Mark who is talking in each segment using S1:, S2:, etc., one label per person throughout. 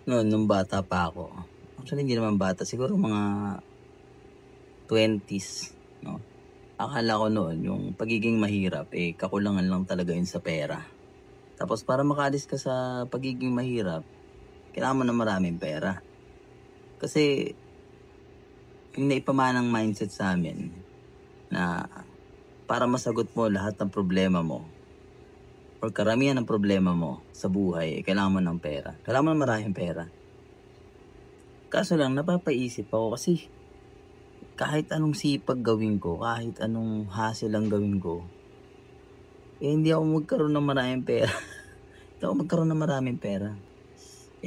S1: Noon, nung bata pa ako. Actually, hindi naman bata. Siguro mga 20s, no? Akala ko noon, yung pagiging mahirap, kakulangan lang talaga yun sa pera. Tapos para makaalis ka sa pagiging mahirap, kailangan mo na maraming pera. Kasi, yung naipamanang mindset sa amin, na para masagot mo lahat ng problema mo, or karamihan ng problema mo sa buhay, kailangan mo ng pera. Kailangan mo ng maraming pera. Kaso lang, napapaisip ako kasi kahit anong sipag gawin ko, kahit anong hassle lang gawin ko, hindi ako magkaroon ng maraming pera. Hindi ako magkaroon ng maraming pera.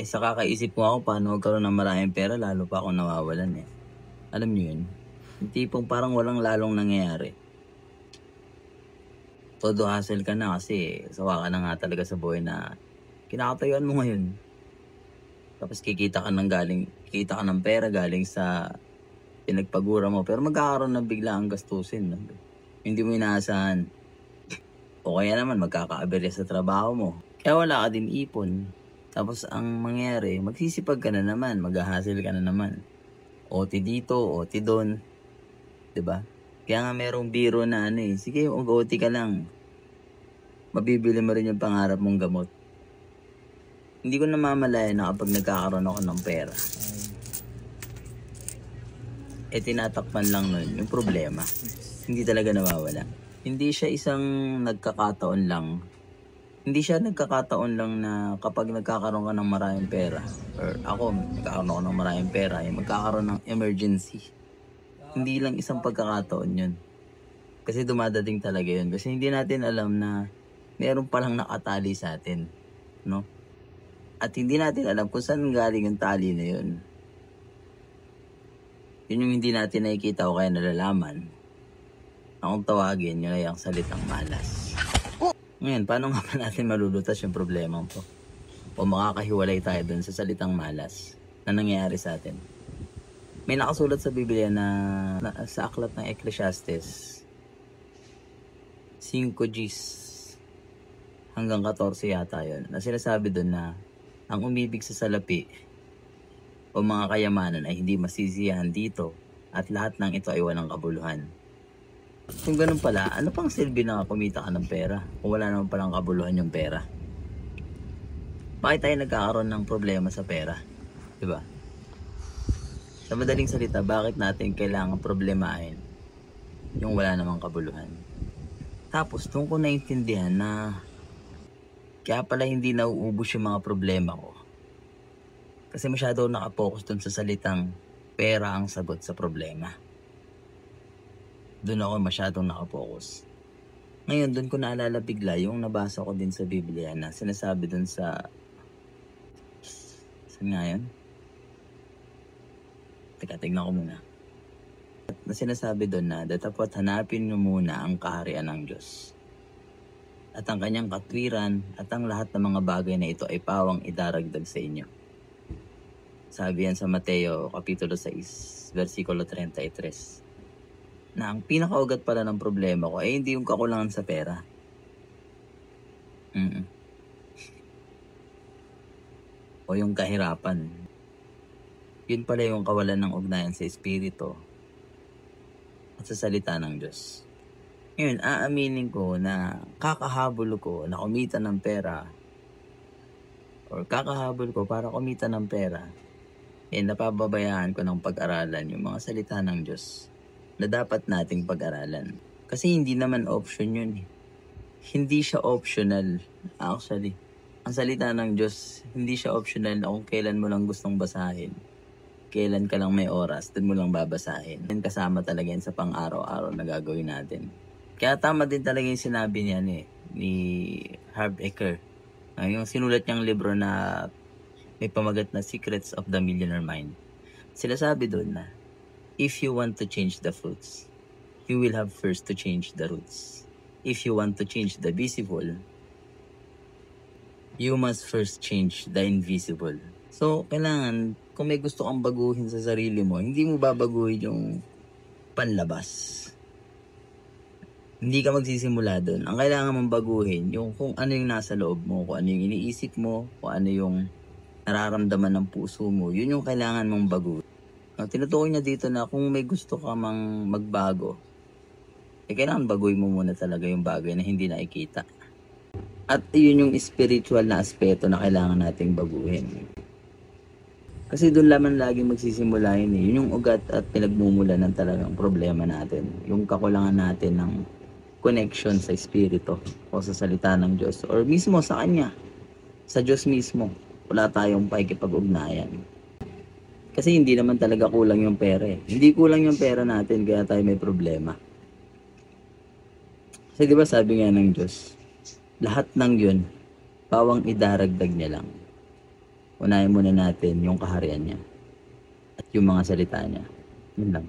S1: Sa kakaisip ko ako paano magkaroon ng maraming pera, lalo pa ako nawawalan eh. Alam niyo yun? Yung tipong parang walang lalong nangyayari. Todo hassle ka na kasi sawa ka na nga talaga sa buhay na kinakatayuan mo ngayon. Tapos kikita ka ng pera galing sa pinagpagura mo. Pero magkakaroon ng biglaang gastusin. No? Hindi mo inaasahan. O kaya naman magkakaaberya sa trabaho mo. Kaya wala ka din ipon. Tapos ang mangyayari, magsisipag ka na naman. Mag-hassle ka na naman. OT dito, OT doon. Diba? Kaya nga merong biro na sige, mag-OT ka lang. Mabibili mo rin yung pangarap mong gamot. Hindi ko namamalayan na kapag nagkakaroon ako ng pera, tinatakpan lang nun yung problema. Hindi talaga nawawala. Hindi siya isang nagkakataon lang. Hindi siya nagkakataon lang na kapag nagkakaroon ka ng maraming pera, or ako, nagkakaroon ako ng maraming pera, magkakaroon ng emergency. Hindi lang isang pagkakataon yun. Kasi dumadating talaga yun. Kasi hindi natin alam na meron palang nakatali sa atin. No? At hindi natin alam kung saan galing yung tali na yun. Yun yung hindi natin nakikita o kaya nalalaman. Akong tawagin, yun ay ang salitang malas. Ngayon, paano nga pa natin malulutas yung problema po? O makakahiwalay tayo dun sa salitang malas na nangyayari sa atin? May nakasulat sa Biblia na sa aklat ng Ecclesiastes 5:10 hanggang 14 yata yun, na sinasabi dun na ang umibig sa salapi o mga kayamanan ay hindi masisiyahan dito at lahat ng ito ay walang kabuluhan. Kung ganun pala, ano pang silbi na kumita ka ng pera kung wala naman palang kabuluhan yung pera? Bakit tayo nagkakaroon ng problema sa pera? Diba? Sa madaling salita, bakit natin kailangan problemahin yung wala namang kabuluhan? Tapos, doon ko naintindihan na kaya pala hindi nauubos yung mga problema ko. Kasi masyado nakapokus dun sa salitang pera ang sagot sa problema. Doon ako masyadong nakapokus. Ngayon, doon ko naalala bigla yung nabasa ko din sa Biblia na sinasabi doon sa... Saan nga yun? Teka, tignan ko muna. Na sinasabi doon na dapat hanapin nyo muna ang kaharian ng Diyos. At ang kanyang katwiran at ang lahat ng mga bagay na ito ay pawang idaragdag sa inyo. Sabi yan sa Mateo, Kapitulo 6, versikulo 33. Na ang pinakaugat pala ng problema ko ay hindi yung kakulangan sa pera. O yung kahirapan. Yun pala yung kawalan ng ugnayan sa Espiritu at sa salita ng Diyos. Ngayon, aaminin ko na kakahabol ko na kumita ng pera or kakahabol ko para kumita ng pera, napababayaan ko ng pag-aralan yung mga salita ng Diyos na dapat nating pag-aralan. Kasi hindi naman option yun. Hindi siya optional. Actually, ang salita ng Diyos, hindi siya optional na kung kailan mo lang gustong basahin. Kailan ka lang may oras, dun mo lang babasahin. Yan kasama talaga yan sa pang-araw-araw na gagawin natin. Kaya tama din talaga yung sinabi niya ni Harv Eker. Yung sinulat niyang libro na may pamagat na Secrets of the Millionaire Mind. Sinasabi doon na, if you want to change the fruits, you will have first to change the roots. If you want to change the visible, you must first change the invisible. So, kailangan, kung may gusto kang baguhin sa sarili mo, hindi mo babaguhin yung panlabas. Hindi ka magsisimula doon. Ang kailangan mong baguhin, yung kung ano yung nasa loob mo, kung ano yung iniisip mo, kung ano yung nararamdaman ng puso mo, yun yung kailangan mong baguhin. Tinutukoy niya dito na kung may gusto ka mang magbago, kailangan baguhin mo muna talaga yung bagay na hindi nakikita. At yun yung spiritual na aspeto na kailangan nating baguhin. Kasi doon lamang lagi magsisimula yun eh. Yun yung ugat at pinagmumula ng talagang problema natin. Yung kakulangan natin ng connection sa espiritu o sa salita ng Diyos or mismo sa Kanya. Sa Diyos mismo. Wala tayong pakikipag-ugnayan. Kasi hindi naman talaga kulang yung pera eh. Hindi kulang yung pera natin kaya tayo may problema. Kasi di ba sabi nga ng Diyos, lahat ng yun, bawang idaragdag niya lang. Unahin muna natin yung kaharian niya at yung mga salita niya. Yun lang.